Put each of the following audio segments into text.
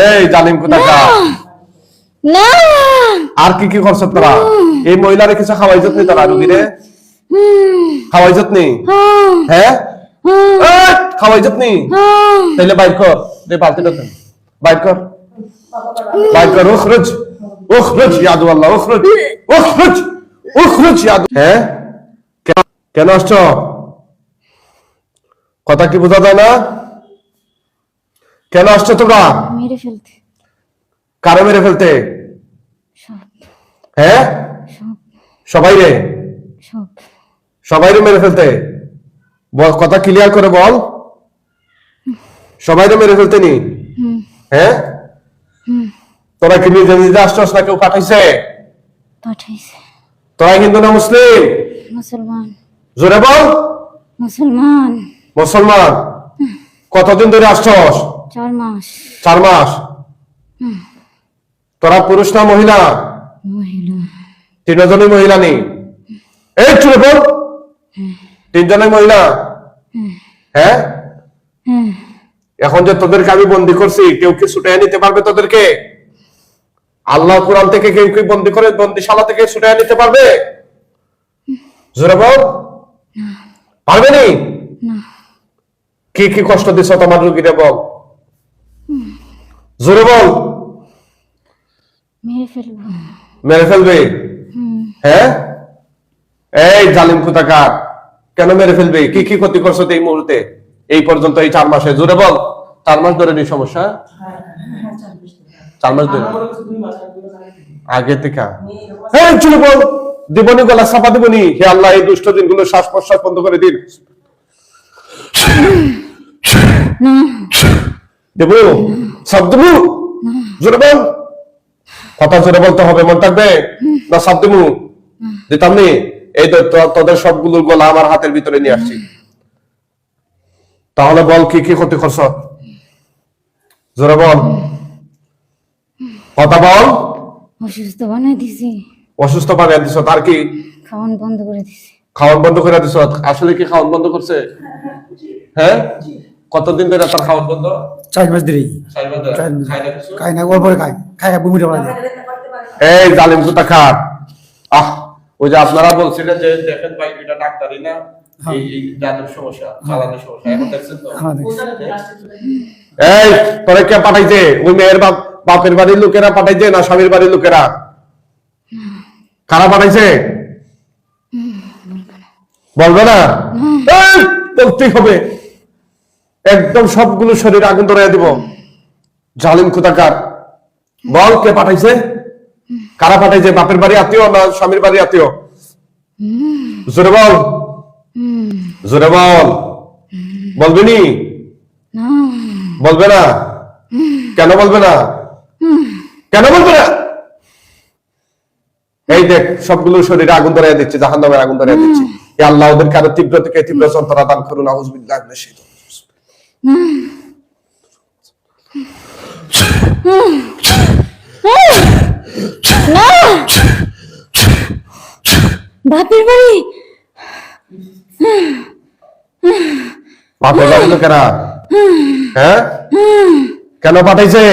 এই জালিম কোথাকার, না আর কি কি করছ তোরা? এই মহিলারে কিছু খাওয়াইছত নি তোরা? রুগীরে খাওয়াইছত নি? হ্যাঁ খাওয়াইছত নি? তাইলে বাইর কর, দে বালতিটা দে, বাইর কর, বাইর কর। উখরুজ উখরুজ ইয়া আল্লাহ, উখরুজ উখরুজ উখরুজ ইয়া। হ্যাঁ কেন আসছো? কথা কি বোঝা যায় না? কেন আসছো তোমরা? মেরে ফেলতে। কারে মেরে ফেলতে? সব হ্যাঁ সব সবাই রে, সব সবাই রে মেরে ফেলতে? বল, কথা ক্লিয়ার করে বল। সবাই রে মেরে ফেলতে নি? হ্যাঁ তোরা কি নিজে নিজে আসছস না কেউ পাঠাইছে? পাঠাইছে। তোরা হিন্দু না মুসলিম? মুসলমান। জোরে বল। মুসলমান। মুসলমান। কতদিন ধরে আসছস? 4 মাস। 4 মাস। তোরা পুরুষ না মহিলা? মহিলা। 3 জনই মহিলা নি? এই চুপ বল। 3 জনই মহিলা? হ্যাঁ এখন যে তোদেরকে আমি বন্দি করছি, কেউ কি ছুটাইয়া নিতে পারবে তোদেরকে? আল্লাহ কোরআন থেকে কেউ কি বন্দি করে বন্দিশালা থেকে ছুটাইয়া নিতে পারবে? জোরে বল। পারবে নি? কি কি কষ্ট দিছ তোমার রোগীরে বল, জোরে বল। মেরে ফেলবো। মেরে ফেলবে? হ্যাঁ এই জালিম কোথাকার, কেন মেরে ফেলবে? কি কি ক্ষতি করছো এই মুহূর্তে, এই পর্যন্ত, এই 4 মাসে? জোরে বল। 4 মাস ধরে নি সমস্যা? 4 মাস ধরে আগে থেকে? হ্যাঁ চুপ বল। দিবনি গলা চাপা দিবনি। হে আল্লাহ, এই দুষ্ট দিনগুলো শ্বাস প্রশ্বাস বন্ধ করে দিন। দেব সব দেবো? জোরে বল। কথা জোরে বলতে হবে, মন থাকবে না? সব দেবো? দিতাম নি? এই তোদের সবগুলোর গলা আমার হাতের ভিতরে নিয়ে আসছি। তাহলে বল কি কি ক্ষতি করছ? জোরে বল, কথা বল। অসুস্থ বানাই দিছি। অসুস্থ বানিয়ে দিছ? তার কি? খাওয়ান বন্ধ করে দিছি। খাওয়ান বন্ধ করে দিছ? আসলে কি খাওয়ান বন্ধ করছে? হ্যাঁ কতদিন ধরে তার খাওয়ান বন্ধ? 4 মাস ধরে। খাই না, অল্প খাই, খাই বমিটা বাড়া যায়। এই জালিম কোথাকার, ওই যে আপনারা বলছিলেন যে দেখেন ভাই এটা ডাক্তারি না, এই জাদুর সমস্যা, চালানোর সমস্যা, এখন দেখছেন তো? এই তোরে কে পাঠাইছে? ওই মেয়ের বাপের বাড়ির লোকেরা পাঠাইছে না স্বামীর বাড়ির লোকেরা? কারা পাঠাইছে? বলবে না? বলতেই হবে। একদম সবগুলো শরীর আগুন ধরে দিব। জালিম কোথাকার, বল কে পাঠাইছে? কারা পাঠাইছে? বাপের বাড়ি আত্মীয় না স্বামীর বাড়ি আত্মীয়? জোরে বল, জোরে বল। বলবে নি? বলবে না? কেন বলবে না? কেন বলবে না? এই দেখ সবগুলো শরীরে আগুন ধরিয়ে দিচ্ছে, জাহান্নামের আগুন ধরিয়ে দিচ্ছে। আল্লাহ ওদেরকে আরো তীব্র থেকে তীব্র যন্ত্রণা দান করুন। আউযুবিল্লাহি মিনাশ শাইতানির বাপের বাড়ি? বাপের বাড়ি লোকেরা? হ্যাঁ কেন পাঠাইছে?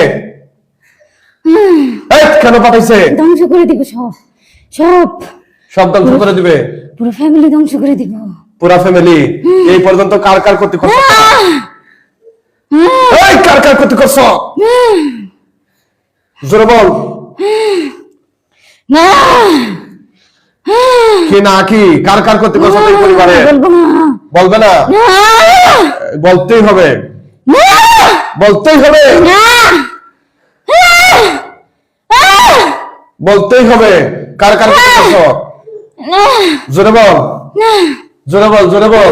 কেন পাঠাইছে? ধ্বংস করে দিব সব, সব সব ধ্বংস করে দিবে? পুরো ফ্যামিলি ধ্বংস করে দিব। পুরা ফ্যামিলি? এই পর্যন্ত কার কার ক্ষতি করছ? এই কার কার ক্ষতি করছ? জোরে বল। না কি না কি? কার কার ক্ষতি করছ এই পরিবারে? বলবো না। বলবে না? বলতেই হবে, বলতেই হবে, বলতেই হবে। কার কার ক্ষতি করছ? জোরে বল, জোরে বল, জোরে বল,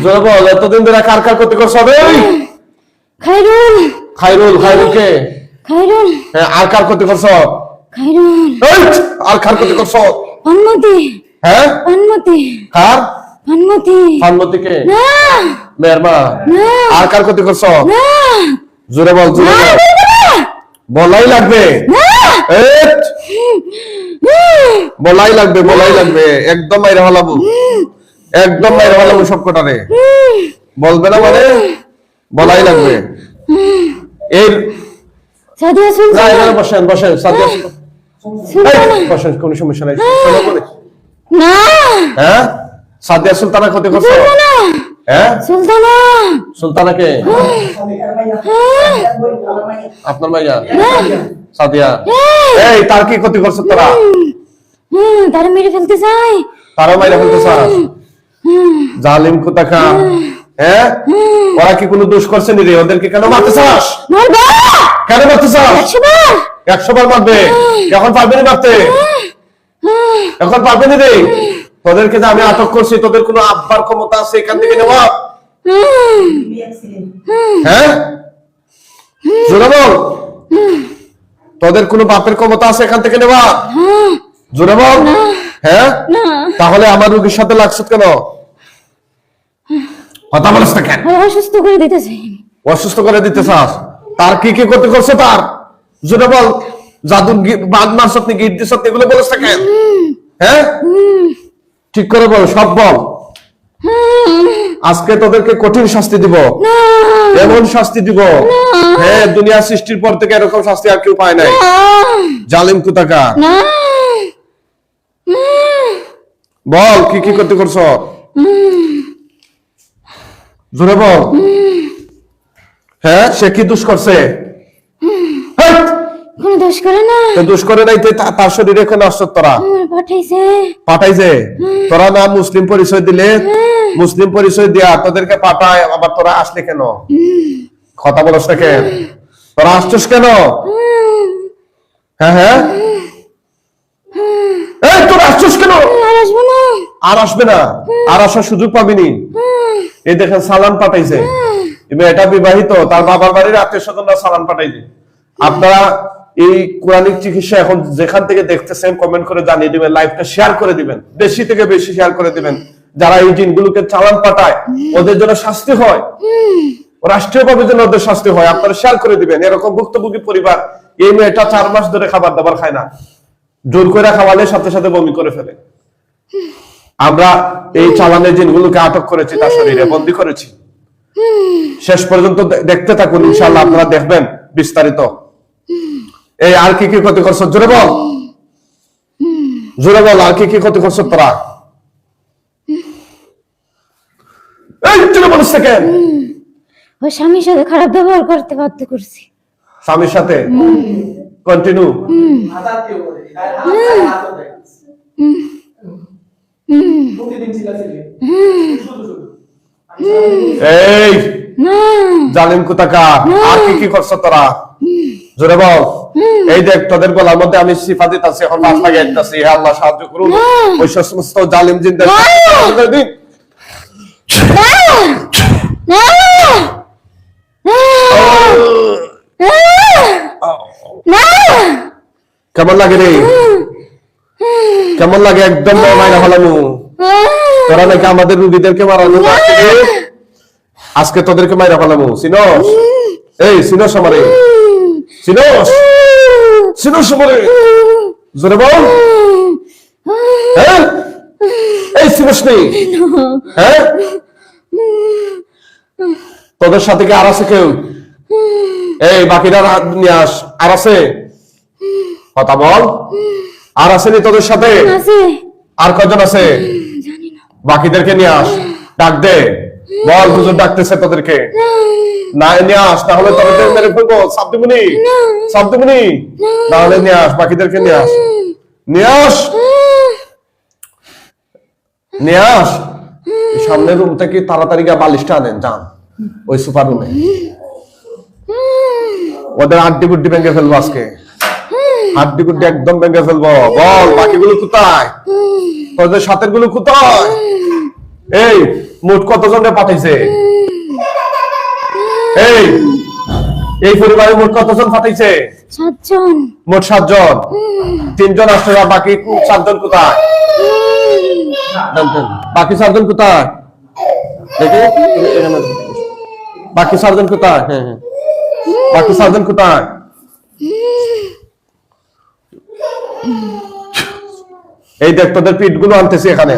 জোরে বল। এতদিন ধরে কার কার ক্ষতি করছ? খায়রুল। খায়রুল? খায়রুল কে? খায়রুল। হ্যাঁ আর কার ক্ষতি করছ? খায়রুল। আর কার ক্ষতি করছ? পানমতি। হ্যাঁ পানমতি। কার? পানমতি। পানমতি কে? না মেয়ের মা? না। আর কার ক্ষতি করছ? না জোরে বল, জোরে বল। বলাই লাগবে, বলাই লাগবে, বলাই লাগবে। একদম মাইরে হলাবো, একদম মাইরে হলাবো সব কটারে। বলবে না মানে? বলাই লাগবে। এই সাদিয়া না সুলতানা এখানে বসেন বসেন সাদিয়া সুলতানা এই, বসেন কোনো সমস্যা নাই শোনো বলে। না হ্যাঁ সাদিয়া সুলতানা ক্ষতি করছো সুলতানা হ্যাঁ সুলতানা সুলতানাকে আপনার মাইয়া সাদিয়া এই তার কি ক্ষতি করছো তোরা তারা মেরে ফেলতে চাই তারা মাইরা ফেলতে চাস জালিম কোথাকা হ্যাঁ ওরা কি কোনো দোষ করছে নি রে ওদেরকে কেন মারতে চাস মারবা কেন মারতে চাস 100 বার মারবে এখন পারবে না মারতে এখন পারবে না রে তোদেরকে যে আমি আটক করছি তোদের কোনো আব্বার ক্ষমতা আছে এখান থেকে নেওয়া হ্যাঁ জোরে বল তোদের কোনো বাপের ক্ষমতা আছে এখান থেকে নেওয়া জোরে বল হ্যাঁ তাহলে আমার রোগীর সাথে লাগছে কেন কথা বলিস না কেন অসুস্থ করে দিতেছে অসুস্থ করে দিতে চাস তার কি কি ক্ষতি করছে তার জোরে বল জাদু বাদ মারছত নি গিট দিছত এগুলো বলিস না কেন হ্যাঁ ঠিক করে বল সব বল আজকে তোদেরকে কঠিন শাস্তি দিব এমন শাস্তি দিব হ্যাঁ দুনিয়া সৃষ্টির পর থেকে এরকম শাস্তি আর কেউ পায় নাই জালিম কোথাকার বল কি কি করতে করছ জোরে বল হ্যাঁ সে কি দোষ করছে হেৎ! কোন দোষ করে না তো দোষ করে নাই তো তার শরীরে কেন আসছ তোরা পাঠাইছে পাঠাইছে তোরা না মুসলিম পরিচয় দিলে মুসলিম পরিচয় দিয়া তোদেরকে পাঠায় আবার তোরা আসলে কেন কথা বলছ না কেন তোরা আসছিস কেন হ্যাঁ হ্যাঁ এই তোরা আসছিস কেন আর আসবো না আর আসবে না আর আসার সুযোগ পাবিনি এই দেখেন সালান পাঠাইছে এটা বিবাহিত তার বাবার বাড়ির আত্মীয় স্বজনরা সালান পাঠাইছে আপনারা এই কোরআনিক চিকিৎসা এখন যেখান থেকে দেখতেছেন কমেন্ট করে জানিয়ে দিবেন লাইভটা শেয়ার করে দিবেন বেশি থেকে বেশি শেয়ার করে দিবেন যারা এই জিনগুলোকে চালান পাঠায় ওদের জন্য শাস্তি হয় রাষ্ট্রীয়ভাবে যেন ওদের শাস্তি হয় আপনারা শেয়ার করে দিবেন এরকম ভুক্তভোগী পরিবার এই মেয়েটা 4 মাস ধরে খাবার দাবার খায় না জোর করে খাওয়ালে সাথে সাথে বমি করে ফেলে আমরা এই চালানের জিনগুলোকে আটক করেছি তার শরীরে বন্দী করেছি শেষ পর্যন্ত দেখতে থাকুন ইনশাআল্লাহ আপনারা দেখবেন বিস্তারিত এই আর কি কি ক্ষতি করছো জোরে বল আর কি কি ক্ষতি করছো তোরা এই জোরে বলিস না কেন ও স্বামীর সাথে খারাপ ব্যবহার করতে বাধ্য করছি স্বামীর সাথে কন্টিনিউ এই জালিম কোথাকার আর কি কি করছো তোরা জোরে বল এই দেখ তোদের গলার মধ্যে আমি সিফা দিতেছি এখন পাঁচ লাগে একটাছি হে আল্লাহ সাহায্য করুন ওই সমস্ত জালিম জিনদের দিন কেমন লাগে রে কেমন লাগে একদম মাইনা ফেলানো তোরা নাকি আমাদের রুগীদেরকে মারানো আজকে তোদেরকে মাইরা ফেলামু চিনোস এই চিনোস আমারে চিনোস আমারে জোরে বল হ্যাঁ এই চিনোস নেই হ্যাঁ তোদের সাথে কি আর আছে কেউ এই বাকিরা নিয়ে আস আর আছে কথা বল আর আছে নি তোদের সাথে আর কয়জন আছে বাকিদেরকে নিয়ে আস ডাক দে বল হুজুর ডাকতেছে তোদেরকে না নিয়ে আস তাহলে তোদের মেরে ফেলবো সাবদুমনি তাহলে নিয়ে আস বাকিদেরকে নিয়ে আস সামনের রুম থেকে তাড়াতাড়ি গিয়ে বালিশটা আনেন যান ওই সুপার রুমে ওদের হাড্ডি গুড্ডি ভেঙে ফেলবো আজকে হাড্ডি গুড্ডি একদম ভেঙে ফেলবো বল বাকিগুলো কোথায় তোদের সাথের গুলো কোথায় এই মোট কতজনকে পাঠাইছে এই পরিবারে মোট কতজন পাঠাইছে 7 জন মোট 7 জন 3 জন আসছে বাকি 7 জন কোথায় বাকি 7 জন কোথায় দেখে বাকি 7 জন কোথায় হ্যাঁ বাকি 7 জন কোথায় এই দেখ তোদের পিঠ গুলো আনতেছি এখানে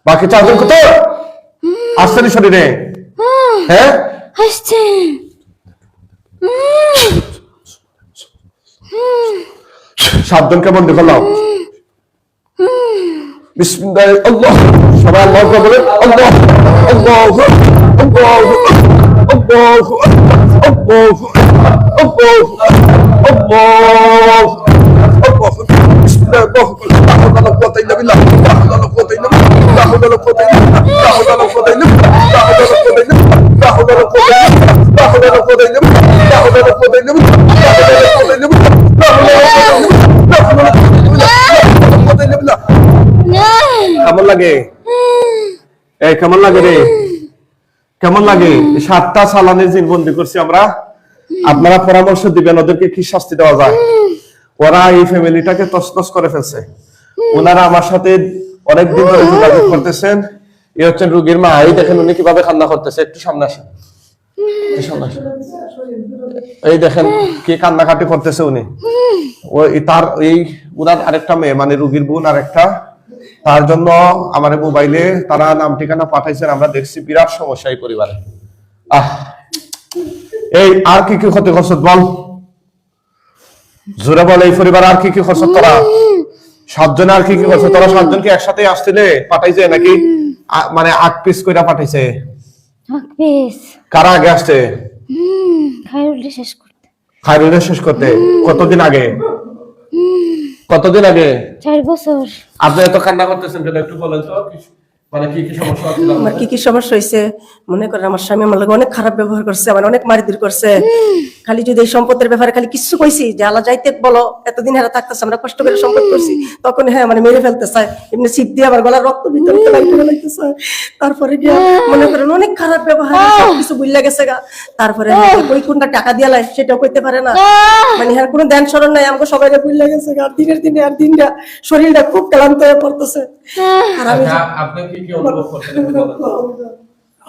বাকি 4 জন কোথায় আসছে শরীরে হ্যাঁ আসছে সাতজনকে বন্দি করলাম। বিসমিল্লাহ, আল্লাহ, সবাই আল্লাহ আকবার বলেন। আল্লাহ, আল্লাহ, আল্লাহ, আল্লাহ, কেমন লাগে? এই কেমন লাগে রে? কেমন লাগে? 7টা সালানের জিন বন্দি করছি আমরা। আপনারা পরামর্শ দিবেন ওদেরকে কি শাস্তি দেওয়া যায়। ওরা এই ফ্যামিলিটাকে তছনছ করে ফেলছে। ওনারা আমার সাথে অনেকদিন ধরে যোগাযোগ করতেছেন। এই হচ্ছেন রোগীর মা। এই দেখেন উনি কিভাবে কান্না করতেছে। একটু সামনে আসেন, এই দেখেন কি কান্নাকাটি করতেছে উনি। ওই তার এই উনার আরেকটা মেয়ে, মানে রোগীর বোন আরেকটা, তার জন্য আমার মোবাইলে তারা নাম ঠিকানা পাঠাইছেন। আমরা দেখছি বিরাট সমস্যা এই পরিবারে। এই আর কি কি ক্ষতি করছ বল, জোরে বল। এই পরিবার আর কি কি করছ তোরা? 7 জনে আর কি কি করছ তোরা? 7 জনকে একসাথে আসছিলে পাঠাইছে নাকি মানে 8 পিস কইরা পাঠাইছে? 8 পিস। কারা আগে আসছে? খায়রুলকে শেষ করতে। খায়রুলকে শেষ করতে কতদিন আগে? কতদিন আগে? 4 বছর। আপনি এত কান্না করতেছেন কেন একটু বলেন তো, মানে কি কি সমস্যা হচ্ছে? আমার কি কি সমস্যা হয়েছে মনে করেন, আমার স্বামী আমার লগে অনেক খারাপ ব্যবহার করছে, আমার অনেক মারধর করছে। খালি যদি এই সম্পদের ব্যাপারে খালি কিছু কইছি যে আল্লাহ যাইতে বলো, এতদিন হেরা থাকতেছে, আমরা কষ্ট করে সম্পদ করছি, তখন হ্যাঁ মানে মেরে ফেলতে চায়, এমনি ছিপ দিয়ে আমার গলার রক্ত ভিতরে লাগতে চায়। তারপরে গিয়া মনে করেন অনেক খারাপ ব্যবহার, সবকিছু বুঝলা গেছে গা। তারপরে ওই কোনটা টাকা দিয়া লাই সেটাও কইতে পারে না, মানে হ্যাঁ কোনো ধ্যান স্মরণ নাই, আমাকে সবাই বুঝলা গেছে গা। দিনের দিনে আর দিনটা শরীরটা খুব ক্লান্ত হয়ে পড়তেছে। আর আমি আপনি কি কি অনুভব করছেন?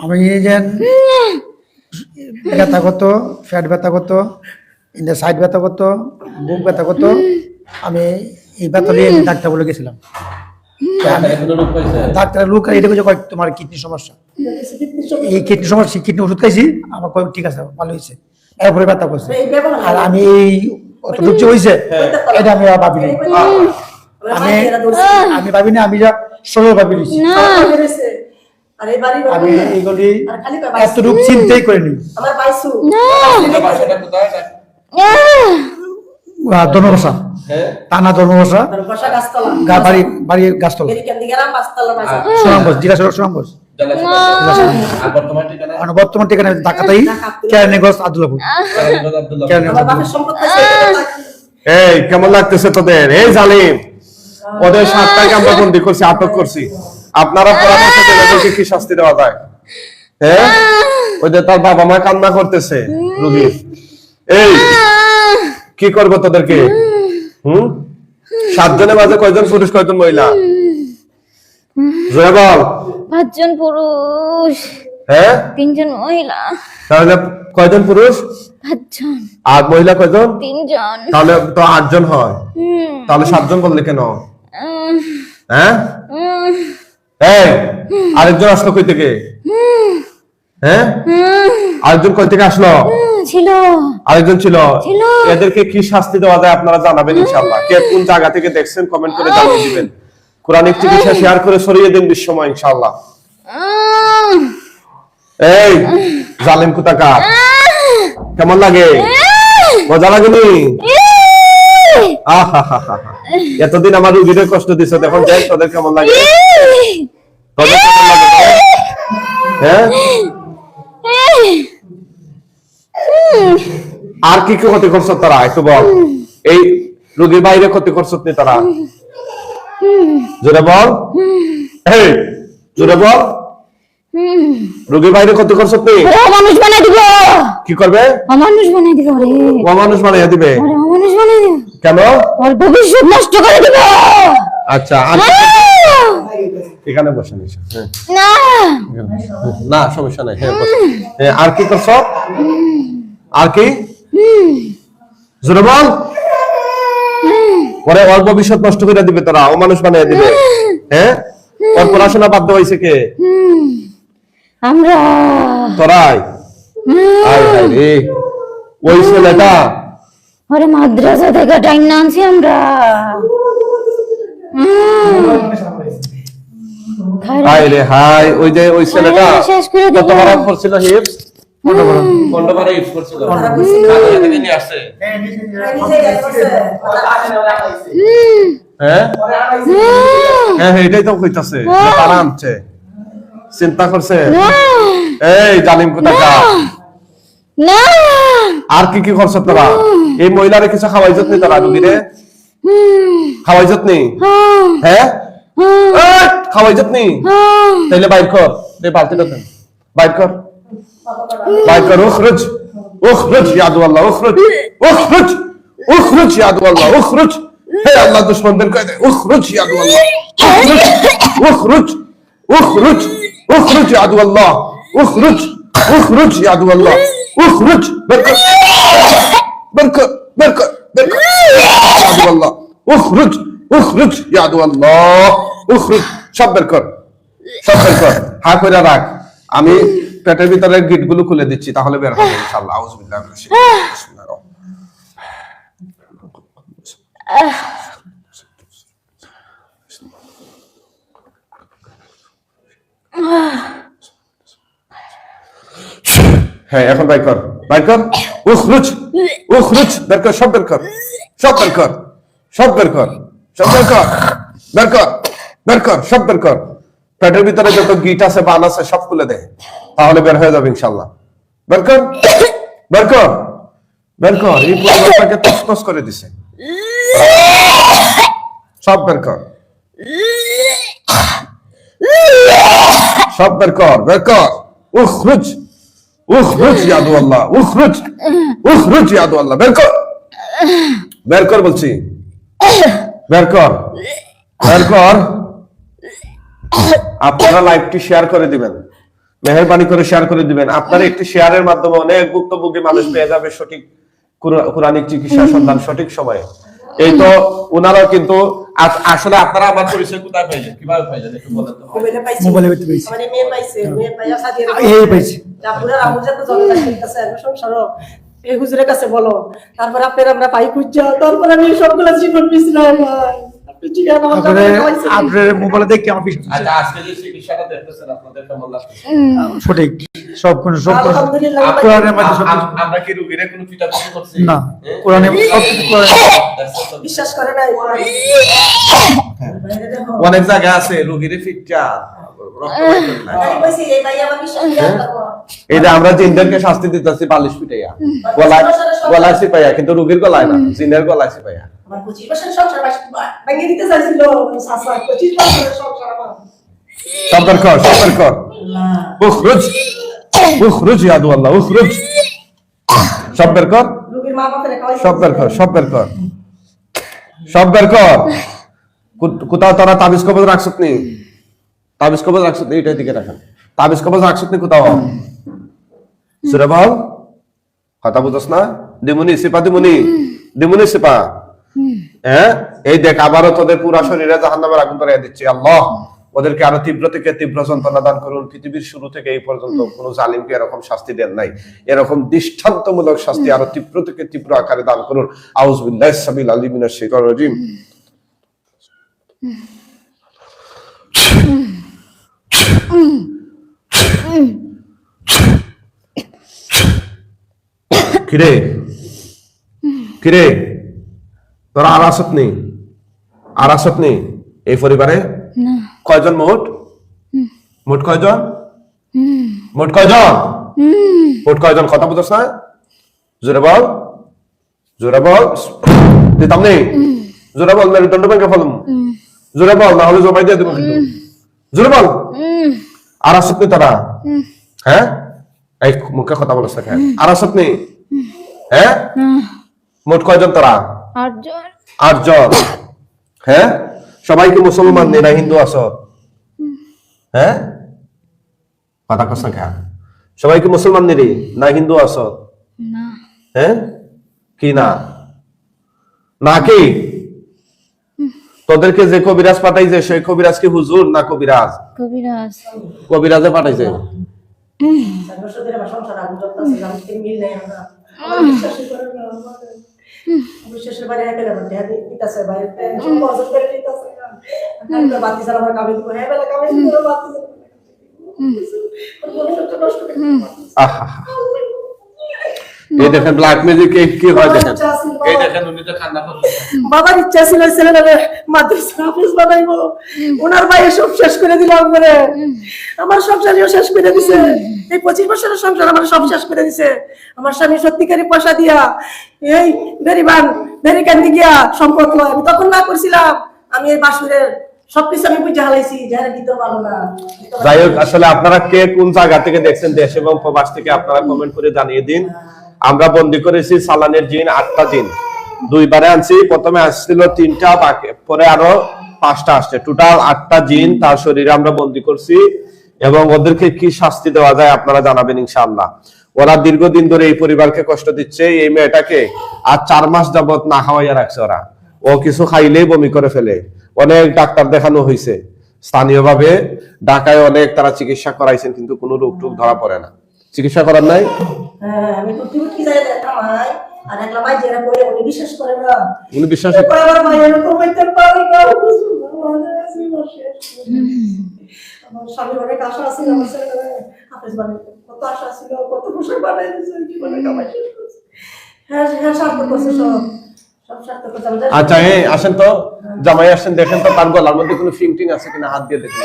আমি যে ব্যথা করতো, ফ্যাট ব্যথা করতো, ইন্ডা সাইড ব্যথা করতো, বুক ব্যথা করতো। আমি এই ব্যথা নিয়ে ডাক্তার বলে গেছিলাম। ডাক্তার লোক এটা বলছে তোমার কিডনির সমস্যা, এই কিডনির সমস্যা, কিডনি ওষুধ খাইছি, আমার কয় ঠিক আছে, ভালো হয়েছে। এরপরে ব্যথা করছে। আর আমি এই অতটুকু যে হয়েছে এটা আমি ভাবিনি, আমি ভাবিনি, আমি যা সরল ভাবি নিচ্ছি। আমি এইগুলি এতটুকু চিন্তাই করিনি। ধর্মবাসা, টানা ধর্মবাসা, বাড়ি গাছতলা, সুনামগঞ্জ, জেলা সুনামগঞ্জ। বর্তমান ঠিকানা ঢাকাতেই, কেরানীগঞ্জ, আব্দুল্লাহপুর। এই কেমন লাগতেছে তোদের? এই জালিম, ওদের 7টাকে আমরা বন্দি করছি, আটক করছি। আপনারা পরামর্শ দেন ওদেরকে কি শাস্তি দেওয়া যায়। হ্যাঁ, ওই যে তার বাবা মা কান্না করতেছে রোগীর। এই কি করবো তোদেরকে? 7 জনের মাঝে কয়জন পুরুষ কয়জন মহিলা? জয় বল। 5 জন পুরুষ। হ্যাঁ, 3 জন মহিলা। তাহলে কয়জন পুরুষ? 5 জন। আর মহিলা কয়জন? 3 জন। তাহলে তো 8 জন হয়। তাহলে 7 জন বললে কেন? হ্যাঁ, এই আরেকজন আসলো কই থেকে? হ্যাঁ, আরেকজন কই থেকে আসলো? ছিল, আরেকজন ছিল। ছিল। এদেরকে কি শাস্তি দেওয়া যায় আপনারা জানাবেন ইনশাআল্লাহ। কে কোন জায়গা থেকে দেখছেন কমেন্ট করে জানিয়ে দিবেন। কোরআনিক চিকিৎসা শেয়ার করে ছড়িয়ে দিন বিশ্বময় ইনশাআল্লাহ। এই জালেম কুতাকার, কেমন লাগে? মজা লাগেনি? এতদিন আমার রুগীদের কষ্ট দিচ্ছে, এখন দেখ তোদের কেমন লাগে। তোদের কেমন লাগে? হ্যাঁ, আর কি কি ক্ষতি করছ তারা একটু বল। এই রোগীর বাইরে ক্ষতি করছ নি তারা? জোরে বল, এই জোরে বল। রোগীর বাইরে ক্ষতি করছ নি? মানুষ বানাই দিব। কি করবে? অমানুষ বানাই দিব রে। অমানুষ বানাই দিবে? অমানুষ বানাই দিব। কেন? ওর ভবিষ্যৎ নষ্ট করে দিব। আচ্ছা, এখানে বসে নিস। না না, সমস্যা নাই। হ্যাঁ, আর কি করছ? আর কি? জোরে বল। পরে ওর ভবিষ্যৎ নষ্ট করে দিবে তোরা, অমানুষ বানিয়ে দিবে। হ্যাঁ, ওর পড়াশোনা বাধ্য হয়েছে কে? আমরা। তোরাই। ওই ছেলেটা ওরে মাদ্রাসা থেকে টাইম না আনছি আমরা হাই রে হাই, ওই যে ওই ছেলেটা শেষ করে দিল। কত খারাপ করছিল হিপস, কন্ডোবারে হিপস করছিল, কাজে থেকে নিয়ে আসছে। হ্যাঁ হ্যাঁ, এটাই তো কইতাছে যে তারা আনছে, চিন্তা করছে। এই জালিম কোথাকা, না আর কি কি করছ তোরা? এই মহিলারে কিছু খাওয়াইছত নি তোরা? রুগীরে খাওয়াইছত নি? হ্যাঁ খাওয়াইছত নি? তাইলে বাইর কর, এই বালতিটা দেন, বাইর কর, বাইর কর। উখরুজ উখরুজ ইয়া আল্লাহ, উখরুজ উখরুজ উখরুজ ইয়া আল্লাহ, উখরুজ। হে আল্লাহ, দুশমনদের কয় দে উখরুজ ইয়া আল্লাহ, উখরুজ উখরুজ উখরুজ ইয়া আল্লাহ, উখরুজ উখরুজ ইয়া আল্লাহ, উখরুজ। বের কর বের কর বের কর বের কর ইয়া আল্লাহ, উখরুজ উখরুজ ইয়া আল্লাহ, উখরুজ। সব বের কর, সব বের কর। হা কইরা রাখ, আমি পেটের ভিতরের গিটগুলো খুলে দিচ্ছি, তাহলে বের হবে ইনশাআল্লাহ। আউযু বিল্লাহি মিনাশ শাইতানির রাজিম। বিসমিল্লাহির রহমানির রহিম। হ্যাঁ, এখন বাইর কর, বাইর কর। উখরুজ উখরুজ, বের কর, সব বের কর, সব বের কর, সব বের কর, সব বের কর, বের কর, বের কর, সব বের কর। পেটের ভিতরে যত গিট আছে, বান আছে, সব খুলে দে, তাহলে বের হয়ে যাবে ইনশাআল্লাহ। বের কর, বের কর, বের কর। এই পরিবারটাকে তছনছ করে দিছে, সব বের কর, সব বের কর, বের কর। উখরুজ উখরুজ ইয়া আল্লাহ, উখরুজ উখরুজ ইয়া আল্লাহ, বের কর, বের কর বলছি, বের কর, বের কর। আপনারা লাইভটি শেয়ার করে দিবেন, মেহেরবানি করে শেয়ার করে দিবেন। আপনার একটি শেয়ারের মাধ্যমে অনেক ভুক্তভোগী মানুষ পেয়ে যাবে সঠিক কোরআনিক চিকিৎসা সন্ধান সঠিক সময়ে। এই তো ওনারা কিন্তু আসলে আপনারা আমার পরিচয় কোথায় পাইলেন, কিভাবে পাইলেন একটু বলেন তো। মোবাইলে পেতে পেয়েছি। মানে মেয়ে পাইছে, মেয়ে পাইয়া সাদিয়া এই পাইছি। আপুরা আমুজা তো জলে লাগতেছে আমি সংসারও এই হুজুরের কাছে বলো। তারপর আপনারা আমরা পাই খুঁজা, তারপর আমি সবগুলা জীবন পিছলাই ভাই। আপনি ঠিক আছে আমার তারপরে আপনার মোবাইলে দেখে আমার বিশ্বাস হচ্ছে। আচ্ছা, আজকে যে চিকিৎসাটা দেখতেছেন আপনাদের কেমন লাগছে? সঠিক সব কোন সব আলহামদুলিল্লাহ। কোরআনের মধ্যে সব কিছু। আমরা কি রোগীরে কোনো পিটাপিটি করছি? না, কোরআনে সব কিছু বিশ্বাস করে নাই। অনেক জায়গা আছে রোগীরে ফিটটা আমি কইছি এই ভাই আমার বিশ্বাস করে এই যে আমরা জিনদেরকে শাস্তি দিতেছি বালিশ পিটাইয়া, গলায় সিপাইয়া, কিন্তু রোগীর গলায় না, জিনের গলায় সিপাইয়া। আমার 25 বছর সংসার ভেঙে দিতে চাইছিল সাসা, 25 বছরের সংসার আমার। সব বের কর, সব বের কর। উখরুজ উখরুজ ইয়া আল্লাহ, উখরুজ। সব বের কর, রোগীর মা বাপের খাওয়াইছে। সব বের কর, সব বের কর, সব বের কর। কোথাও তারা তাবিজ কবজ রাখছত নি? তাবিজ কবজ রাখছত নি? এটার দিকে রাখেন। তাবিজ কবজ রাখছত নি কোথাও? সুরে বল, কথা বুঝছ না? দিমুনি সিপা, দিমুনি দিমুনি সিপা। হ্যাঁ, এই দেখ আবারও তোদের পুরা শরীরে জাহান্নামের আগুন ধরিয়ে দিচ্ছি। আল্লাহ ওদেরকে আরো তীব্র থেকে তীব্র যন্ত্রণা দান করুন। পৃথিবীর শুরু থেকে এই পর্যন্ত কোন জালিমকে এরকম শাস্তি দেন নাই। এরকম দৃষ্টান্তমূলক শাস্তি আরো তীব্র থেকে তীব্র আকারে দান করুন। আউযু বিল্লাহি সামিল আলিম মিনাশ শাইতানির রাজিম। কিরে কিরে, তোরা আর আসত নেই, আর আসত নেই এই পরিবারে? কয়জন মোট? মোট কয়জন? মোট কয়জন? মোট কয়জন? কথা বুঝছ না? জোরে বল, জোরে বল। দিতাম নেই, জোরে বল, মেরুদণ্ড ভেঙে ফেলুম। জোরে বল, না হলে জমাই দিয়ে দেবো কিন্তু। জোরে বল। আর আসত নেই তারা? হ্যাঁ, এই মুখে কথা বলছ না কেন? আর আসত নেই? হ্যাঁ, মোট কয়জন তারা? 8 জন। 8 জন। হ্যাঁ, সবাই কি মুসলমান না হিন্দু আছো? হ্যাঁ, কথা কস না কেন? সবাই কি মুসলমান নেই না হিন্দু আছো? না। হ্যাঁ, কি না? না কি? তোদেরকে যে কবিরাজ পাঠাইছে সেই কবিরাজ কি হুজুর না কবিরাজ? কবিরাজ। কবিরাজে পাঠাইছে। সংসার আমার সংসার আগুন জ্বলতেছে, আমি মিল নাই আমরা। আমার বিশ্বাসই করে না আমার। শ্বশুর বাড়ি একা যাবেন দিতেছে ভাই পছন্দ করে দিতেছে না বাতি ছাড়া আমার কামে দিব হ্যাঁ বেলা কামে দিব বাতি আহা এই দেখেন ব্ল্যাক ম্যাজিক কি হয় দেখেন এই দেখেন উনি তো কান্না করছেন বাবার ইচ্ছা ছিল ছেলেটারে মাদ্রাসা হাফেজ বানাইবো ওনার ভাই সব শেষ করে দিলাম করে আমার সংসারও শেষ করে দিছে এই 25 বছরের সংসার আমার সব শেষ করে দিছে আমার স্বামী সত্যিকারই পয়সা দিয়া এই ভেরি কান্দি গিয়া সম্পদ লয় আমি তখন না করছিলাম আমি এই বাসুরের সবকিছু আমি বুঝে হালাইছি যারা দিতে পারবো না যাই হোক আসলে আপনারা কে কোন জায়গা থেকে দেখছেন দেশ এবং প্রবাস থেকে আপনারা কমেন্ট করে জানিয়ে দিন আমরা বন্দি করেছি সালানের জিন 8টা জিন দুইবারে আনছি প্রথমে আসছিল 3টা বাকি পরে আরো 5টা আসছে টোটাল 8টা জিন তার শরীরে আমরা বন্দি করছি এবং ওদেরকে কি শাস্তি দেওয়া যায় আপনারা জানাবেন ইনশাআল্লাহ ওরা দীর্ঘদিন ধরে এই পরিবারকে কষ্ট দিচ্ছে এই মেয়েটাকে আর 4 মাস যাবত না খাওয়াইয়া রাখছে ওরা ও কিছু খাইলেই বমি করে ফেলে অনেক ডাক্তার দেখানো হয়েছে স্থানীয়ভাবে ঢাকায় অনেক তারা চিকিৎসা করাইছেন কিন্তু কোনো রোগ টুক ধরা পড়ে না চিকিৎসা করার নাই আমি কি যাই দেখা ভাই আর একলা ভাই যেটা কইলে উনি বিশ্বাস করে না উনি বিশ্বাস আমার ভাই এরকম হইতে পারে না আমার স্বামী অনেক আশা ছিল আমার ছেলে হাফেজ বানাইতে কত আশা ছিল কত খুশি বানাই দিয়েছে জীবনে কামাই শেষ করছে হ্যাঁ সার্থক করছে সব সার্থক করছে আচ্ছা এই আসেন তো জামাই আসেন দেখেন তো তার গলার মধ্যে কোনো ফিংটিং আছে কিনা হাত দিয়ে দেখেন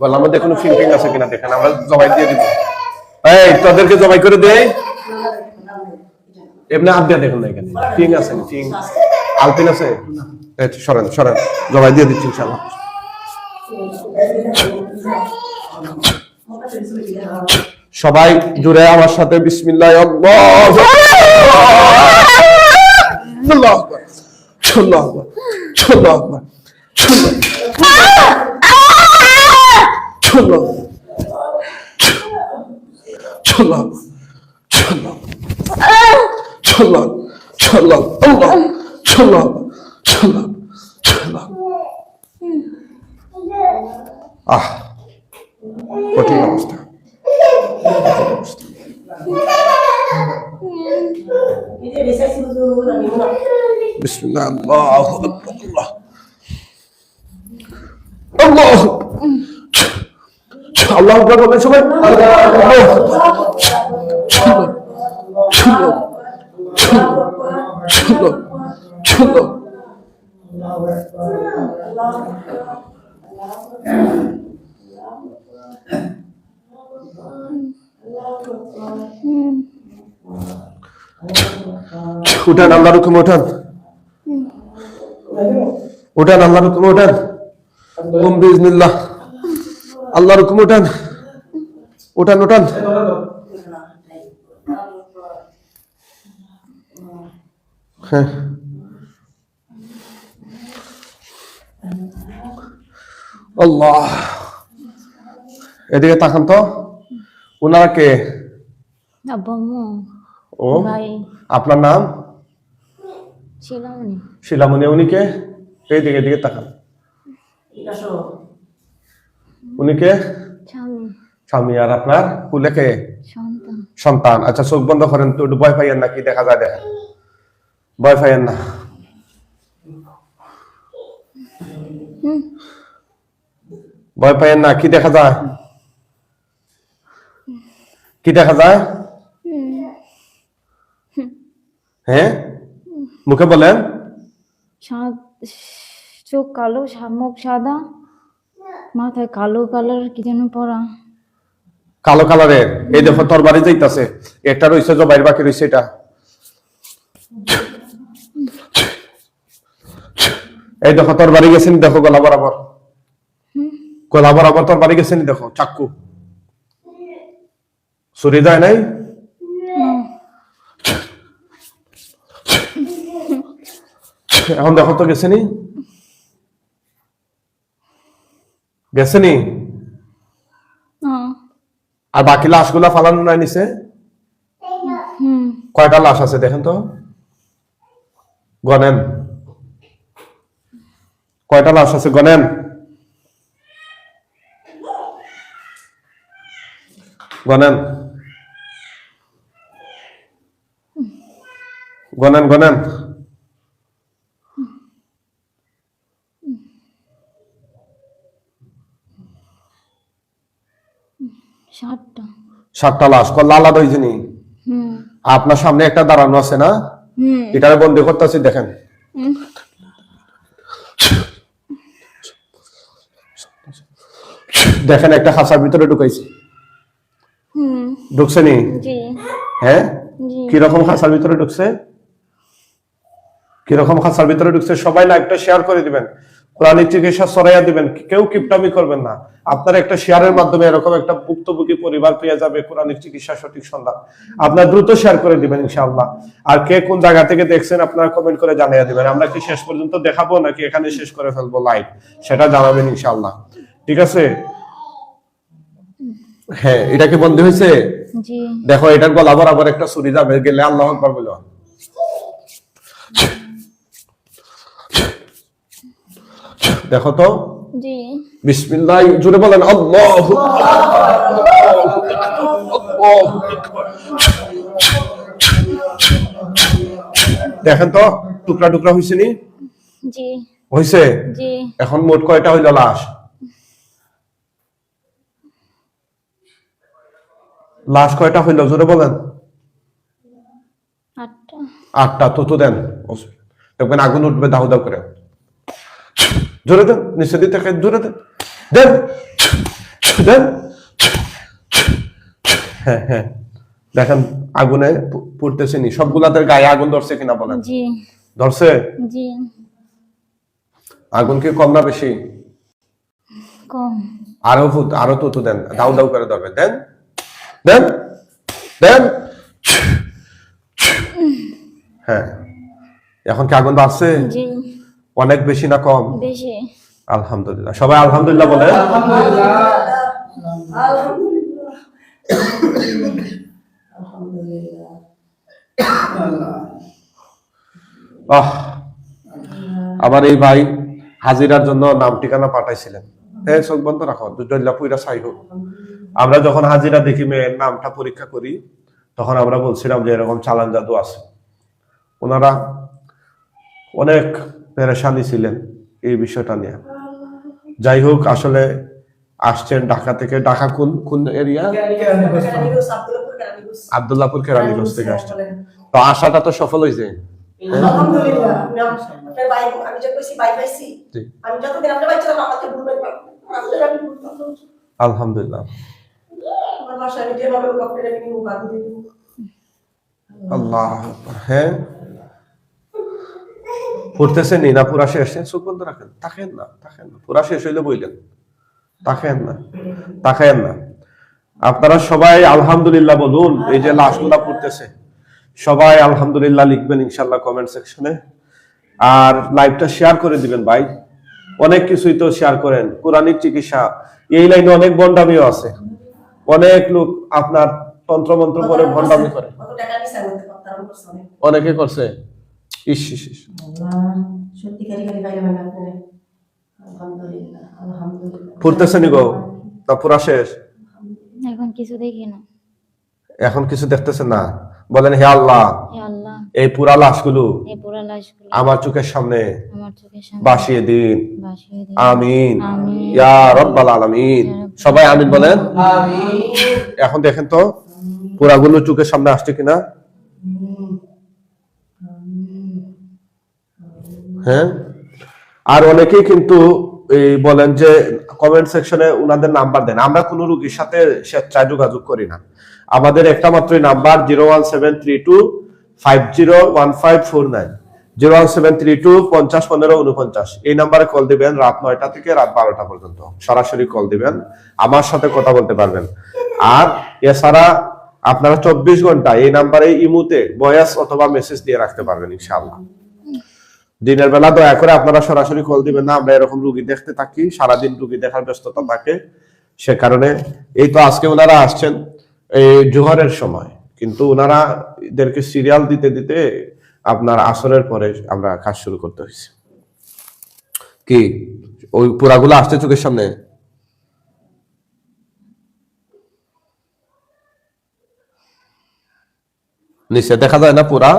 গলার মধ্যে কোনো ফিংটিং আছে কিনা দেখেন আমরা জবাই দিয়ে দিব এই তোদেরকে জবাই করে দেই এমনি হাত দিয়ে দেখুন না এখানে ফিং আছে ফিং আলপিন আছে এই সরেন সরেন জবাই দিয়ে দিচ্ছি ইনশাআল্লাহ সবাই জুড়ে আমার সাথে বিসমিল্লাহ আল্লাহু আকবার আল্লাহু আকবার আল্লাহু আকবার আল্লাহু কঠিন অবস্থা বিসমিল্লাহ আল্লাহু আকবার আল্লাহু আল্লাহু আকবার বলেন সবাই উঠান আল্লাহর হুকুমে উঠান উঠান আল্লাহর হুকুমে উঠান বিসমিল্লাহ আল্লাহর হুকুমে উঠান উঠান উঠান হ্যাঁ আল্লাহ এদিকে তাকান তো ওনারা কে আব্বু ও ভাই আপনার নাম শিলামণি শিলামণি উনি কে এইদিকে এদিকে তাকান উনি কে স্বামী স্বামী আর আপনার কুলে কে সন্তান সন্তান আচ্ছা চোখ বন্ধ করেন তো একটু ভয় পাইয়েন না কি দেখা যায় দেখেন ভয় পাইয়েন না ভয় পাইয়েন না কি দেখা যায় কি দেখা যায় হ্যাঁ মুখে বলেন চোখ কালো মুখ সাদা মাথায় কালো কালার কি যেন পরা কালো কালারের এই দেখো তোর বাড়ি যাইতাছে একটা রইছে জবাইর বাকি রইছে এটা এই দেখো তোর বাড়ি গেছেন দেখো গলা বরাবর তোর বাড়ি গেছেন দেখো চাক্কু ছুরি যায় নাই এখন দেখো তো গেছেনি আর বাকি লাশগুলা ফালানো নাই নিছে কয়টা লাশ আছে দেখেন তো গনেন কয়টা লাশ আছে গনেন গনেন গনেন গনেন 7টা লাশ কল্লা আলাদা হয়েছে নি? হুম আপনার সামনে একটা দাঁড়ানো আছে না, হুম এটারে বন্দি করতেছি, দেখেন। হুম। দেখেন একটা খাঁচার ভিতরে ঢুকাইছি, হুম ঢুকছে নি? জি হ্যাঁ, জি কিরকম খাঁচার ভিতরে ঢুকছে, কিরকম খাঁচার ভিতরে ঢুকছে? সবাই লাইভটা শেয়ার করে দিবেন, কোরআনিক চিকিৎসা ছড়াইয়া দিবেন, কেউ কিপটামি করবেন না। আপনার একটা শেয়ারের মাধ্যমে এরকম একটা ভুক্তভোগী পরিবার পেয়ে যাবে কোরআনিক চিকিৎসা সঠিক সন্ধান। আপনার দ্রুত শেয়ার করে দিবেন ইনশাআল্লাহ। আর কে কোন জায়গা থেকে দেখছেন আপনারা কমেন্ট করে জানিয়ে দিবেন। আমরা কি শেষ পর্যন্ত দেখাবো নাকি এখানে শেষ করে ফেলবো লাইভ, সেটা জানাবেন ইনশাআল্লাহ। ঠিক আছে? হ্যাঁ, এটা কি বন্ধ হয়েছে? জি দেখো, এটার গলা বরাবর একটা ছুরি যাবে, গেলে আল্লাহু আকবার বলো। দেখো তো, জি বিসমিল্লাহ জোরে বলেন, আল্লাহু দেখেন তো টুকরা টুকরা হয়েছে নি? জি হয়েছে। জি এখন মোট কয়টা হইল লাশ? লাশ কয়টা হইল জোরে বলেন? 8টা 8টা। তো দেন, দেখবেন আগুন উঠবে দাউ দাউ করে। জোরে দেন, নিচে দিতে জোরে দেন, দেন দেন। হ্যাঁ হ্যাঁ, দেখেন আগুনে পুড়তেছে নি? সবগুলাদের গায়ে আগুন ধরছে কিনা বলেন? জি ধরছে। জি আগুন কি কম না বেশি? কম আরো তো দেন, দাউ দাউ করে ধরবে, দেন দেন দেন। হ্যাঁ, এখন কি আগুন ধরছে? জি অনেক বেশি না কম? বেশি আলহামদুলিল্লাহ, সবাই আলহামদুলিল্লাহ বলে। আমার এই ভাই হাজিরার জন্য নাম ঠিকানা পাঠাইছিলেন। হ্যাঁ, চোখ বন্ধ রাখো, পুইরা চাই হোক। আমরা যখন হাজিরা দেখি মেয়ের নামটা পরীক্ষা করি, তখন আমরা বলছিলাম যে এরকম চালান জাদু আছে। ওনারা অনেক পেরেশানি ছিলেন এই বিষয়টা নিয়ে। যাই হোক, আসলে আসছেন ঢাকা থেকে। ঢাকা কোন কোন এরিয়া? আব্দুল্লাহপুর কেরানীগঞ্জ থেকে আসছেন। তো আশাটা তো সফল হয়েছে। আলহামদুলিল্লাহ। আপনার ভাই, আমি যে কইছি ভাই পাইছি, জি। আমি যতদিন আপনার ভাই ছিলাম আমাকে ভুলবেন না। আপনারা আমি ভুলতাম না। আলহামদুলিল্লাহ। আমার বাসায় আমি যেভাবে ডক্টরে আমি নিব বাদ দিয়ে দিব। আল্লাহ আকবার। হ্যাঁ, পড়তেছেন না? পুরা শেষ? চোখ বন্ধ রাখেন, তাকেন না, তাকেন না। পুরা শেষ হইলে বইলেন, তাকেন না, তাকেন না। আপনারা সবাই আলহামদুলিল্লাহ বলুন। এই যে লাশগুলা পড়তেছে, সবাই আলহামদুলিল্লাহ লিখবেন ইনশাআল্লাহ কমেন্ট সেকশনে। আর লাইভটা শেয়ার করে দিবেন ভাই। অনেক কিছুই তো শেয়ার করেন। কোরআনিক চিকিৎসা এই লাইনে অনেক ভণ্ডামিও আছে। অনেক লোক আপনার তন্ত্রমন্ত্র করে ভণ্ডামি করে। কত টাকা নিছে আমাদের কথা করছে অনেক। অনেকে করছে। ইস ইস ইস। সত্যি খালি খালি বাইরে বাইরে আপনারা। আলহামদুলিল্লাহ, আলহামদুলিল্লাহ। পড়তেছেন গো না পুরা শেষ? এখন কিছু দেখি না। এখন কিছু দেখতেছেন না? বলেন, হে আল্লাহ, হে আল্লাহ, এই পুরা লাশগুলো এই পুরা লাশগুলো আমার চোখের সামনে আমার চোখের সামনে বাসিয়ে দিন। ভাসিয়ে দিন। আমিন আমিন। ইয়া রাব্বাল আলামিন। সবাই আমিন বলেন। এখন দেখেন তো পুরাগুলো চোখের সামনে আসছে কিনা? হ্যাঁ। আর অনেকেই কিন্তু এই বলেন যে কমেন্ট সেকশনে উনাদের নাম্বার দেন। আমরা কোনো রোগীর সাথে স্বেচ্ছায় যোগাযোগ করি না। আমাদের একটা মাত্রই নাম্বার 01732501549, 01732501549। এই নাম্বারে কল দিবেন রাত 9টা থেকে রাত 12টা পর্যন্ত। সরাসরি কল দিবেন, আমার সাথে কথা বলতে পারবেন। আর এছাড়া আপনারা 24 ঘন্টা এই নাম্বারে ইমুতে ভয়েস অথবা মেসেজ দিয়ে রাখতে পারবেন ইনশাআল্লাহ। দিনের বেলা দয়া করে আপনারা সরাসরি কল দিবেন না। আমরা এরকম রোগী দেখতে থাকি, সারাদিন রোগী দেখার ব্যস্ততা থাকে। সে কারণে এই তো আজকে ওনারা আসছেন এই জোহরের সময়, কিন্তু ওনারা এদেরকে সিরিয়াল দিতে দিতে আপনার আসরের পরে আমরা কাজ শুরু করতে হয়েছে। কি ওই পুরাগুলো আসছে চোখের সামনে? নিচে দেখা যায় না পুরা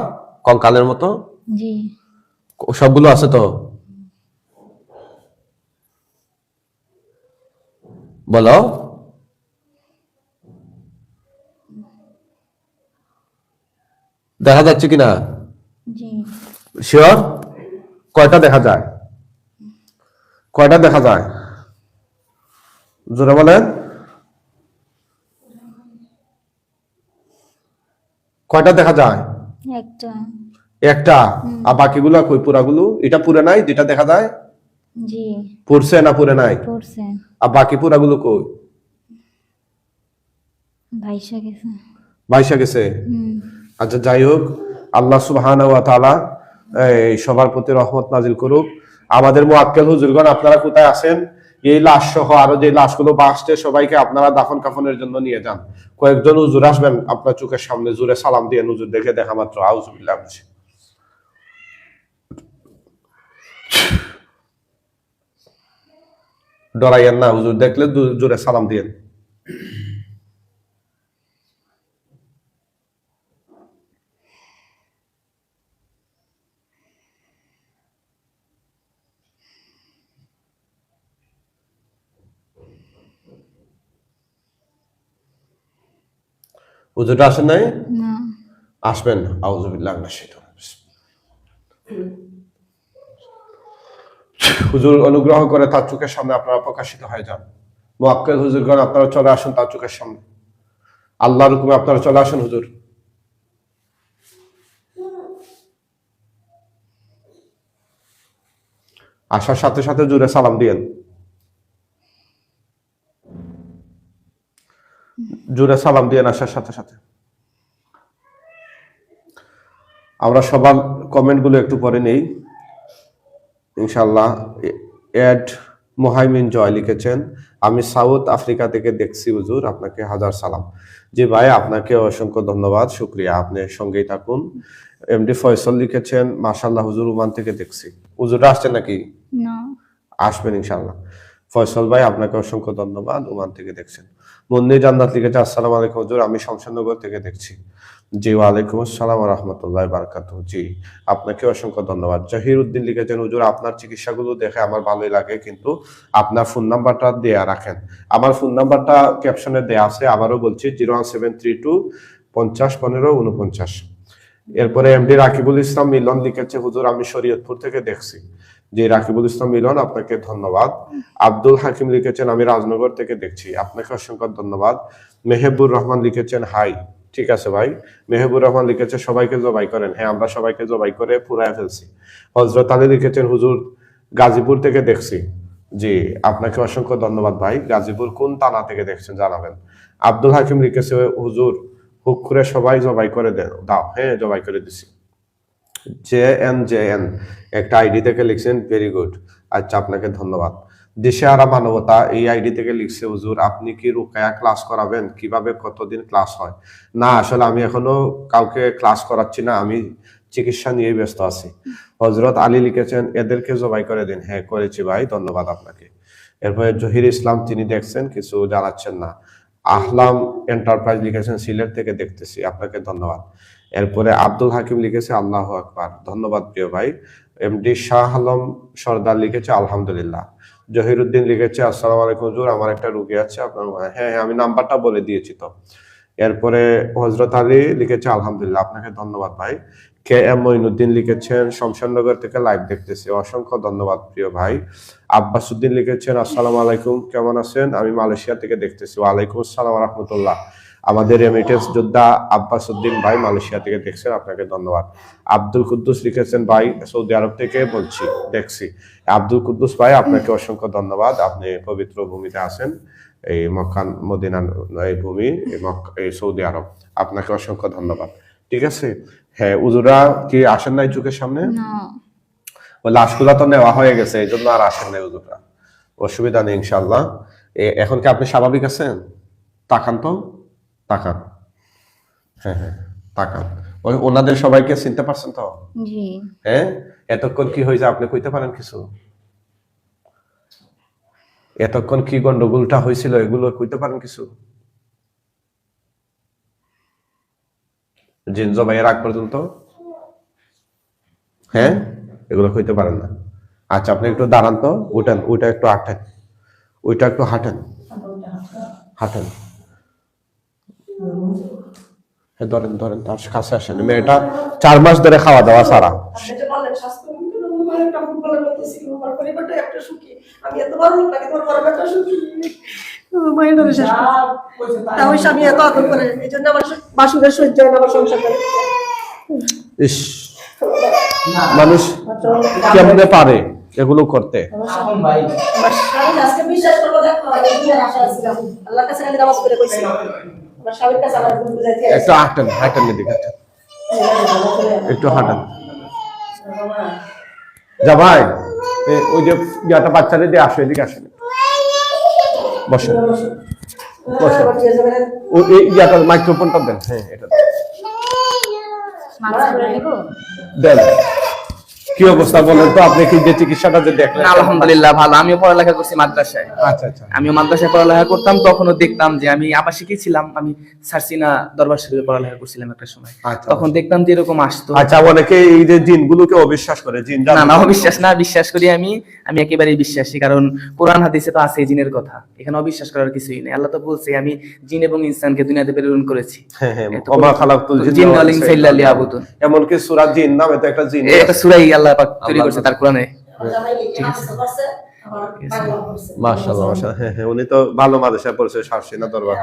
কঙ্কালের মতো? জি সবগুলো আছে তো? বলো। দেখা যাচ্ছে কিনা? জি শিওর? কয়টা দেখা যায়? কয়টা দেখা যায়? জোরে বলেন। কয়টা দেখা যায়? একটা। একটা। আর বাকিগুলো কই? পুরাগুলো? এটা পুরে নাই যেটা দেখা যায়? জি পুরছে না পুরে নাই? পড়ছে। আর বাকি পুরাগুলো কই? ভাইসা গেছে। বাইসা গেছে। হুম আচ্ছা, যাই হোক, আল্লাহ সুবহানাহু ওয়া তাআলা এই সবার প্রতি রহমত নাজিল করুক। আমাদের মুআক্কেল হুজুরগণ, আপনারা কোথায় আছেন? এই লাশ সহ আরো যে লাশগুলো বাঁচতে, সবাইকে আপনারা দাফন কাফনের জন্য নিয়ে যান। কয়েকজন হুজুর আসবেন আপনার চোখের সামনে, জুড়ে সালাম দিয়ে হুজুর দেখে দেখা মাত্র আউযুবিল্লাহ। ডরাইয়েন না, হুজুর দেখলে জোরে সালাম দিয়েন। হুজুরটা আসেন নাই? না আসবেন। আউযুবিল্লাহ মিনাশ শাইতানির রাজিম। হুজুর অনুগ্রহ করে তার চোখের সামনে আপনারা প্রকাশিত হয়ে যান। মুআক্কেল হুজুরগণ, আপনারা চলে আসুন তার চোখের সামনে। আল্লাহর হুকুমে আপনারা চলে আসুন হুজুর। আসার সাথে সাথে জুড়ে সালাম দিয়েন। জুড়ে সালাম দিয়েন আসার সাথে সাথে। আমরা সবার কমেন্টগুলো একটু পরে নেই ইনশাআল্লাহ। এড মুহাইমিন জয় লিখেছেন, আমি সাউথ আফ্রিকা থেকে দেখছি হুজুর, আপনাকে হাজার সালাম। জি ভাই, আপনাকে অসংখ্য ধন্যবাদ, শুকরিয়া, আপনি সঙ্গেই থাকুন। এমডি ফয়সাল লিখেছেন, মাশাআল্লাহ হুজুর, ওমান থেকে দেখছি। হুজুররা আসছেন নাকি? না আসবেন ইনশাআল্লাহ। ফয়সাল ভাই, আপনাকে অসংখ্য ধন্যবাদ, ওমান থেকে দেখছেন। মুন্নি জান্নাত লিখেছে, আসসালামু আলাইকুম হুজুর, আমি শমশেরনগর থেকে দেখছি। জি, ওয়ালাইকুম আসসালাম ওয়া রাহমাতুল্লাহি ওয়া বারাকাতুহু। জি, আপনাকে অসংখ্য ধন্যবাদ। জহির উদ্দিন লিখেছেন, হুজুর আপনার চিকিৎসাগুলো দেখে আমার ভালোই লাগে, কিন্তু আপনার ফোন নাম্বারটা দেয়া রাখেন। আমার ফোন নাম্বারটা ক্যাপশনে দেয়া আছে, আবারও বলছি, 01732 50 15 49। এরপরে এমডি রাকিবুল ইসলাম মিলন লিখেছে, হুজুর আমি শরীয়তপুর থেকে দেখছি। জি, রাকিবুল ইসলাম মিলন, আপনাকে ধন্যবাদ। আব্দুল হাকিম লিখেছেন, আমি রাজনগর থেকে দেখছি, আপনাকে অসংখ্য ধন্যবাদ। মেহেবুর রহমান লিখেছেন, হাই। ঠিক আছে ভাই। মেহেবুর রহমান লিখেছে, সবাইকে জবাই করেন। হ্যাঁ, আমরা সবাইকে জবাই করে পুরায় ফেলছি। হযরত আলী লিখেছেন, হুজুর গাজীপুর থেকে দেখছি। জি, আপনাকে অসংখ্য ধন্যবাদ ভাই। গাজীপুর কোন থানা থেকে দেখছেন জানাবেন। আব্দুল হাকিম লিখেছে, হুজুর হুক করে সবাই জবাই করে দাও। হ্যাঁ, জবাই করে দিছি। জে এন একটা আইডি থেকে লিখছেন, ভেরি গুড। আচ্ছা, আপনাকে ধন্যবাদ। দেশে আরা মানবতা এই আইডি থেকে লিখছে, হুজুর আপনি কি রুকায়া ক্লাস করাবেন? কিভাবে কতদিন ক্লাস হয়? না, আসলে আমি এখনো কাউকে ক্লাস করাচ্ছি না, আমি চিকিৎসা নিয়ে ব্যস্ত আছি। হযরত আলী লিখেছেন, এদেরকে জবাই করে দিন। হ্যাঁ, করেছি ভাই, ধন্যবাদ আপনাকে। এরপরে জহির ইসলাম, তিনি দেখছেন, কিছু জানাচ্ছেন না। আহলাম এন্টারপ্রাইজ লিখেছেন, সিলেট থেকে দেখতেছি, আপনাকে ধন্যবাদ। এরপরে আব্দুল হাকিম লিখেছে, আল্লাহু আকবার, ধন্যবাদ প্রিয় ভাই। এমডি শাহ আলম সর্দার লিখেছে, আলহামদুলিল্লাহ। জহিরুদ্দিন লিখেছে, আসসালামু আলাইকুম হুজুর, আমার একটা রোগী আছে আপনার। হ্যাঁ হ্যাঁ, আমি নাম্বারটা বলে দিয়েছি তো। এরপরে হযরত আলী লিখেছে, আলহামদুলিল্লাহ, আপনাকে ধন্যবাদ ভাই। কে এম মঈনুদ্দিন লিখেছেন, শমশেরনগর থেকে লাইভ দেখতেছি, অসংখ্য ধন্যবাদ প্রিয় ভাই। আব্বাস উদ্দিন লিখেছেন, আসসালামু আলাইকুম, কেমন আছেন? আমি মালয়েশিয়া থেকে দেখতেছি। ওয়ালাইকুম আসসালাম ওয়া রাহমাতুল্লাহ। আমাদের রেমিটেন্স যোদ্ধা আব্বাস উদ্দিন ভাই মালয়েশিয়া থেকে দেখছেন, আপনাকে ধন্যবাদ। আব্দুল কুদ্দুস লিখেছেন, ভাই সৌদি আরব থেকে বলছি, দেখছি। আব্দুল কুদ্দুস ভাই, আপনাকে অসংখ্য ধন্যবাদ, আপনি পবিত্র ভূমিতে আছেন, এই মক্কা মদিনা, এই ভূমি, এই সৌদি আরব, আপনাকে অসংখ্য ধন্যবাদ। ঠিক আছে। হ্যাঁ, উজুরা কি আসেন নাই চোখের সামনে? না ওই লাশগুলা তো নেওয়া হয়ে গেছে, এই জন্য আর আসেন নাই উজুরা। অসুবিধা নেই ইনশাল্লাহ। এখন কি আপনি স্বাভাবিক আছেন? তাকান তো, তাকান। হ্যাঁ হ্যাঁ, তাকান। ওই ওনাদের সবাইকে চিনতে পারছেন তো? জি হ্যাঁ, এতক্ষণ কি হয়েছে আপনি কইতে পারেন কিছু? এতক্ষণ কি গন্ডগোলটা হয়েছিল এগুলো কইতে পারেন কিছু? জিন জবাইয়ের আগ পর্যন্ত? হ্যাঁ, এগুলো কইতে পারেন না। আচ্ছা, আপনি একটু দাঁড়ান তো, উঠেন, ওইটা একটু হাঁটেন, ওইটা একটু হাঁটেন, হাঁটেন। ধরেন ধরেন, তার কাছে আসেন। মেয়েটা 4 মাস ধরে খাওয়া দাওয়া ছাড়া। আপনি যে বললেন স্বাস্থ্য আমার একটা ফুটবলের মতো ছিল, আমার পরিবারটা একটা সুখী, আমি এত বড় লোক নাকি তোমার পরিবারটা সুখী? মায়ের ধরে শেষ তাও স্বামী এত আদর করে, এই জন্য আমার বাসুরের সহ্য হয় না, আমার সংসার করে। ইস, মানুষ কেমনে পারে এগুলো করতে? আমার স্বামী আজকে বিশ্বাস করবো, দেখো আমি দুনিয়ার আশা ছিলাম, আল্লাহর কাছে খালি নামাজ পড়ে কইছি আমার স্বামীর কাছে আমার ভুল বুঝাইতে একটু হাঁটেন, হাঁটেন এদিকে, একটু হাঁটেন। যা ভাই, ওই যে ইয়াটা বাচ্চাদের দিয়ে আসো, এদিকে আসেন, বসেন বসেন। ওই ইয়াটা মাইক্রোফোনটা দেন। হ্যাঁ, এটা দেন। কি অবস্থা বলেন তো, আপনি কি যে চিকিৎসাটা যে দেখলেন? আলহামদুলিল্লাহ ভালো। আমিও পড়ালেখা করছি মাদ্রাসায়। আচ্ছা আচ্ছা। আমিও মাদ্রাসায় পড়ালেখা করতাম, তখনও দেখতাম যে আমি আবাসিকই ছিলাম, আমি সারসিনা দরবার শরীফে পড়ালেখা করছিলাম একটা সময়। আচ্ছা। তখন দেখতাম যে এরকম আসতো। আচ্ছা, অনেকে এই যে জিনগুলোকে অবিশ্বাস করে, জিন না না, অবিশ্বাস না, বিশ্বাস করি আমি। আমি একেবারেই বিশ্বাসী, কারণ কোরআন হাদিসে তো আছে জিনের কথা, এখানে অবিশ্বাস করার কিছুই নেই। আল্লাহ তো বলছে আমি জিন এবং ইনসানকে দুনিয়াতে প্রেরণ করেছি। হ্যাঁ হ্যাঁ, ওমা খালাকতুল জিন্না ওয়াল ইনসা ইল্লা লিয়াবুদুন। এমনকি সূরা জিন নামে তো একটা জিন, এটা সূরাই আল্লাহ পাক তৈরি করছে তার কোরআনে। মাশাআল্লাহ মাশাআল্লাহ। হ্যাঁ হ্যাঁ, উনি তো ভালো মাদ্রাসায় পড়ছে, সারসিনা দরবার।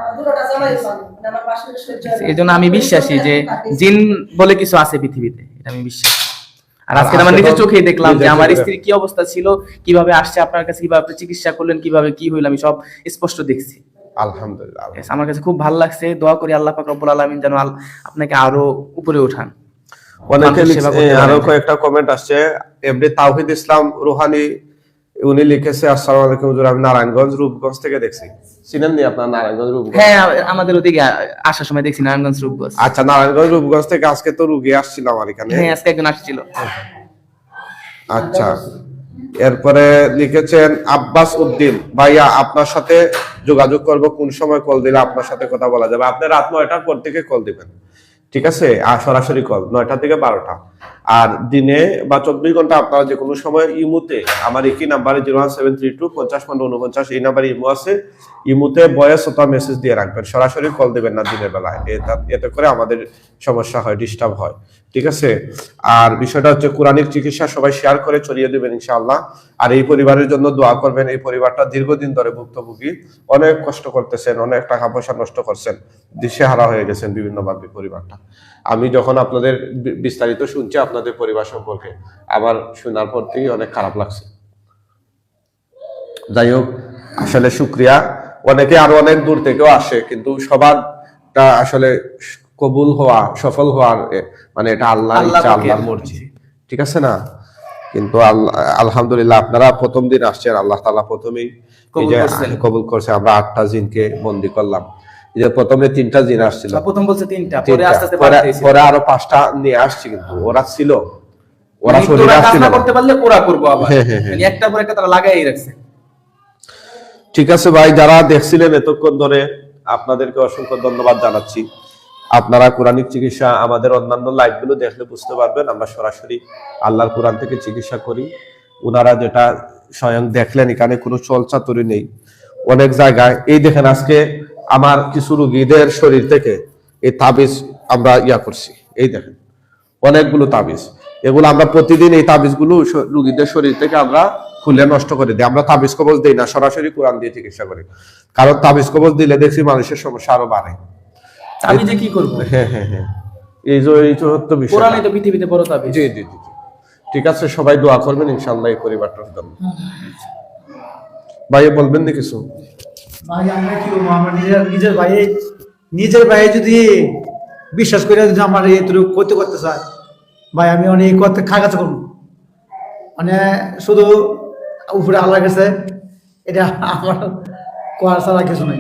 এই জন্য আমি বিশ্বাসী যে জিন বলে কিছু আছে পৃথিবীতে, এটা আমি বিশ্বাসী। আর আজকে আমার নিজের চোখেই দেখলাম যে আমার স্ত্রীর কি অবস্থা ছিল, কিভাবে আসছে আপনার কাছে, কিভাবে আপনি চিকিৎসা করলেন, কিভাবে কি হইল, আমি সব স্পষ্ট দেখছি। আলহামদুলিল্লাহ। আমার কাছে খুব ভালো লাগছে। দোয়া করি আল্লাহ পাক রব্বুল আলামিন যেন আপনাকে আরো উপরে ওঠান। অনেকে আরো কয়েকটা কমেন্ট আসছে। এমনি তাওহীদ ইসলাম রুহানি উনি লিখেছে, আসসালামু আলাইকুম হুজুর, আমি নারায়ণগঞ্জ রূপগঞ্জ থেকে দেখছি। চিনেন নি আপনার নারায়ণগঞ্জ রূপগঞ্জ? হ্যাঁ, আমাদের ওদিকে আসার সময় দেখছি নারায়ণগঞ্জ রূপগঞ্জ। আচ্ছা, নারায়ণগঞ্জ রূপগঞ্জ থেকে আজকে তো রুগী আসছিল আমার এখানে। হ্যাঁ, আজকে একজন আসছিল। আচ্ছা, এরপরে লিখেছেন আব্বাস উদ্দিন, ভাইয়া আপনার সাথে যোগাযোগ করব, কোন সময় কল দিলে আপনার সাথে কথা বলা যাবে? আপনি রাত 9টার পর থেকে কল দিবেন, ঠিক আছে? আর সরাসরি কল 9টা থেকে 12টা। আর দিনে বা 24 ঘন্টা আপনারা যে কোনো সময় ইমুতে আমার একই নাম্বারে 01732 50 এই নাম্বারে ইমো আছে, ইমুতে ভয়েস অথবা মেসেজ দিয়ে রাখবেন, সরাসরি কল দিবেন না দিনের বেলায়। এতে করে আমাদের সমস্যা হয়, ডিস্টার্ব হয়, ঠিক আছে? আর বিষয়টা হচ্ছে কোরআনিক চিকিৎসা সবাই শেয়ার করে ছড়িয়ে দিবেন ইনশাআল্লাহ। আর এই পরিবারের জন্য দোয়া করবেন। এই পরিবারটা দীর্ঘদিন ধরে ভুক্তভোগী, অনেক কষ্ট করতেছেন, অনেক টাকা পয়সা নষ্ট করছেন, দিশেহারা হয়ে গেছেন বিভিন্নভাবে পরিবারটা। আমি যখন আপনাদের বিস্তারিত শুনছি আপনাদের পরিবার সম্পর্কে, আমার শোনার পর থেকেই অনেক খারাপ লাগছে। যাই হোক, আসলে শুকরিয়া। অনেকে আরো অনেক দূর থেকেও আসে, কিন্তু সবারটা আসলে কবুল হওয়া, সফল হওয়ার মানে এটা আল্লাহর ইচ্ছা, আল্লাহর মর্জি, ঠিক আছে না? কিন্তু আলহামদুলিল্লাহ আপনারা প্রথম দিন আসছেন, আল্লাহ তাআলা প্রথমেই কবুল করছে। আমরা 8টা জিনকে বন্দী করলাম। যে প্রথমে 3টা জিন আসছিল, প্রথম বলছে 3টা, পরে আস্তে আস্তে পরে আরো 5টা নিয়ে আসছে, কিন্তু ওরা ছিল, ওরা শরীরে আসছিল না, করতে পারলে ওরা করব আবার, মানে একটা পর একটা তারা লাগাই রাখছে। ঠিক আছে ভাই, যারা দেখছিলেন এতক্ষণ ধরে আপনাদেরকে অসংখ্য ধন্যবাদ জানাচ্ছি। আপনারা কোরআনিক চিকিৎসা আমাদের অন্যান্য লাইভ গুলো দেখলে বুঝতে পারবেন, আমরা সরাসরি আল্লাহর কোরআন থেকে চিকিৎসা করি। ওনারা যেটা স্বয়ং দেখলেন, এখানে কোনো চলচাতুরি নেই। অনেক জায়গায় এই দেখেন, আজকে আমার কিছু রোগীদের শরীর থেকে এই তাবিজ আমরা করছি, এই দেখেন অনেকগুলো তাবিজ। এগুলো আমরা প্রতিদিন এই তাবিজগুলো রোগীদের শরীর থেকে আমরা খুলে নষ্ট করে দিই। আমরা তাবিজ কবজ দিই না, সরাসরি কোরআন দিয়ে চিকিৎসা করি। কারণ তাবিজ কবজ দিলে দেখছি মানুষের সমস্যা আরো বাড়ে। তাবিজে কি করব? হ্যাঁ হ্যাঁ হ্যাঁ, এই যে হচ্ছে বিষয়, কোরআনই তো পৃথিবীতে বড় তাবিজ। জি জি জি, ঠিক আছে, সবাই দোয়া করবেন ইনশাআল্লাহ এই পরিবারটার জন্য। ভাই বলবেন না কিছু? ভাই আমরা কি বলবো, আমরা নিজের ভাই যদি বিশ্বাস করে যদি আমার এতটুকু করতে চায়, ভাই আমি অনেক করতে খাগাতে করবো, মানে শুধু উপরে আল্লাহ গেছে, এটা আমার কোয়ার ছাড়া কিছু নাই।